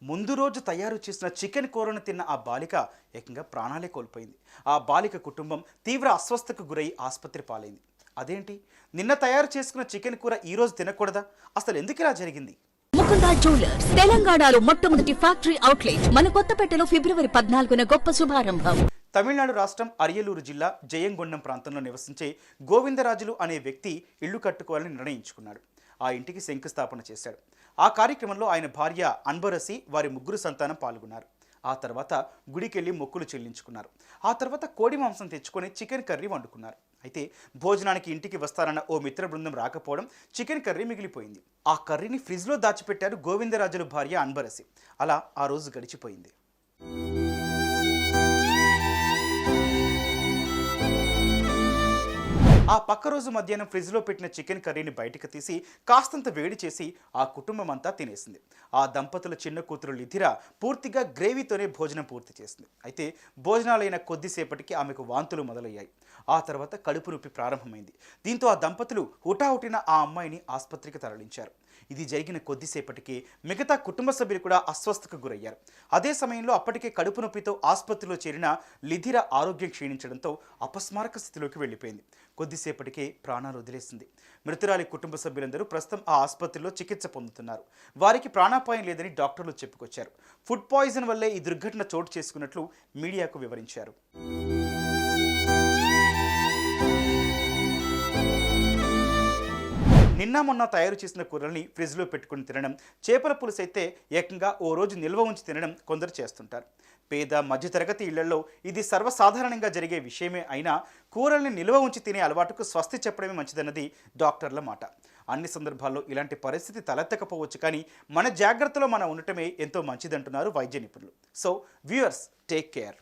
ముందు రోజు తయారు చేసిన చికెన్ కూరను తిన్న ఆ బాలిక ఏకంగా ప్రాణాలే కోల్పోయింది. ఆ బాలిక కుటుంబం తీవ్ర అస్వస్థతకు గురై ఆసుపత్రి పాలైంది. అదేంటి, నిన్న తయారు చేసుకున్న చికెన్ కూర ఈ రోజు తినకూడదా? అసలు ఎందుకు ఇలా జరిగింది? ముకుందా జ్యువెలర్స్ తెలంగాణలో మొట్టమొదటి ఫ్యాక్టరీ అవుట్లెట్ మన కొత్తపేటలో ఫిబ్రవరి 14న గొప్ప శుభారంభం. తమిళనాడు రాష్ట్రం అరియలూరు జిల్లా జయంగొండం ప్రాంతంలో నివసించే గోవిందరాజులు అనే వ్యక్తి ఇల్లు కట్టుకోవాలని నిర్ణయించుకున్నాడు. ఆ ఇంటికి శంకుస్థాపన చేశాడు. ఆ కార్యక్రమంలో ఆయన భార్య అన్బరసి, వారి ముగ్గురు సంతానం పాల్గొన్నారు. ఆ తర్వాత గుడికెళ్ళి మొక్కులు చెల్లించుకున్నారు. ఆ తర్వాత కోడి మాంసం తెచ్చుకొని చికెన్ కర్రీ వండుకున్నారు. అయితే భోజనానికి ఇంటికి వస్తారన్న ఓ మిత్ర బృందం రాకపోవడం చికెన్ కర్రీ మిగిలిపోయింది. ఆ కర్రీని ఫ్రిడ్జ్లో దాచిపెట్టారు గోవిందరాజుల భార్య అన్బరసి. అలా ఆ రోజు గడిచిపోయింది. ఆ పక్క రోజు మధ్యాహ్నం ఫ్రిడ్జ్లో పెట్టిన చికెన్ కర్రీని బయటకు తీసి కాస్తంత వేడి చేసి ఆ కుటుంబం అంతా తినేసింది. ఆ దంపతుల చిన్న కూతురు లిథిరా పూర్తిగా గ్రేవీతోనే భోజనం పూర్తి చేసింది. అయితే భోజనాలైన కొద్దిసేపటికి ఆమెకు వాంతులు మొదలయ్యాయి. ఆ తర్వాత కడుపు నొప్పి ప్రారంభమైంది. దీంతో ఆ దంపతులు హుటాహుటిన ఆ అమ్మాయిని ఆసుపత్రికి తరలించారు. ఇది జరిగిన కొద్దిసేపటికి మిగతా కుటుంబ సభ్యులు కూడా అస్వస్థతకు గురయ్యారు. అదే సమయంలో అప్పటికే కడుపు నొప్పితో ఆసుపత్రిలో చేరిన లిథిరా ఆరోగ్యం క్షీణించడంతో అపస్మారక స్థితిలోకి వెళ్ళిపోయింది. కొద్దిసేపటికే ప్రాణాలు వదిలేసింది. మృతురాలి కుటుంబ సభ్యులందరూ ప్రస్తుతం ఆ ఆసుపత్రిలో చికిత్స పొందుతున్నారు. వారికి ప్రాణాపాయం లేదని డాక్టర్లు చెప్పుకొచ్చారు. ఫుడ్ పాయిజన్ వల్లే ఈ దుర్ఘటన చోటు చేసుకున్నట్లు మీడియాకు వివరించారు. నిన్న మొన్న తయారు చేసిన కూరల్ని ఫ్రిడ్జ్లో పెట్టుకుని తినడం, చేపల పులుసు అయితే ఏకంగా ఓ రోజు నిల్వ ఉంచి తినడం కొందరు చేస్తుంటారు. పేద మధ్యతరగతి ఇళ్లలో ఇది సర్వసాధారణంగా జరిగే విషయమే అయినా కూరల్ని నిల్వ ఉంచి తినే అలవాటుకు స్వస్తి చెప్పడమే మంచిదన్నది డాక్టర్ల మాట. అన్ని సందర్భాల్లో ఇలాంటి పరిస్థితి తలెత్తకపోవచ్చు, కానీ మన జాగ్రత్తలో మనం ఉండటమే ఎంతో మంచిదంటున్నారు వైద్య నిపుణులు. So viewers, take care.